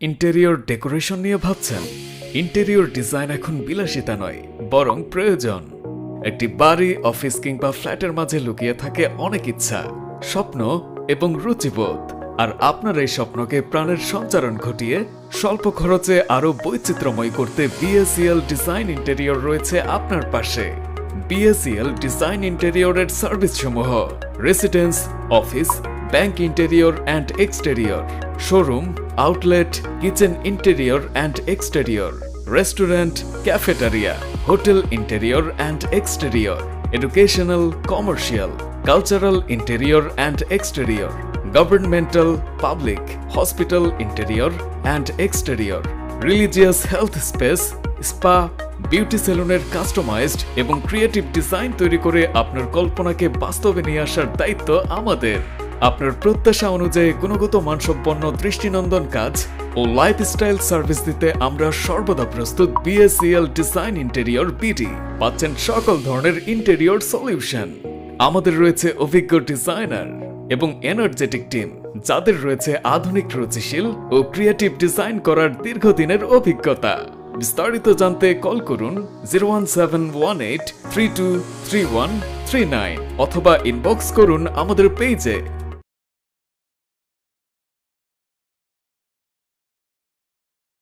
Interior decoration নিয়ে ভাবছেন? Interior design এখন বিলাসিতা নয়, বরং প্রয়োজন। একটি বাড়ি, অফিস কিংবা ফ্ল্যাটের মাঝে লুকিয়ে থাকে অনেক ইচ্ছা, স্বপ্ন এবং রুচিবোধ। আর আপনার এই স্বপ্নকে প্রাণের সঞ্চারণ ঘটিয়ে স্বল্প খরচে আরও বৈচিত্র্যময় করতে বিএসিএল ডিজাইন ইন্টেরিয়র রয়েছে আপনার পাশে। বিএসিএল ডিজাইন ইন্টেরিয়রের সার্ভিস সমূহ: residence, office, bank interior and exterior, showroom, outlet, kitchen interior and exterior, restaurant, cafeteria, hotel interior and exterior, educational, commercial, cultural interior and exterior, governmental, public, hospital interior and exterior, religious health space, spa, beauty সেলুনের customised এবং creative design তৈরি করে আপনার কল্পনাকে বাস্তবে নিয়ে আসার দায়িত্ব আমাদের। আপনার প্রত্যাশা অনুযায়ী গুণগত মানসম্পন্ন দৃষ্টিনন্দন কাজ ও লাইফস্টাইল সার্ভিস দিতে আমরা সর্বদা প্রস্তুত। বিএসিএল ডিজাইন ইন্টেরিয়র বিডি পাচ্ছেন সকল ধরনের ইন্টেরিয়র সলিউশন। আমাদের রয়েছে অভিজ্ঞ ডিজাইনার এবং এনার্জেটিক টিম, যাদের রয়েছে আধুনিক, রুচিশীল ও ক্রিয়েটিভ ডিজাইন করার দীর্ঘদিনের অভিজ্ঞতা। বিস্তারিত জানতে কল করুন 01718323139 অথবা ইনবক্স করুন আমাদের পেজে।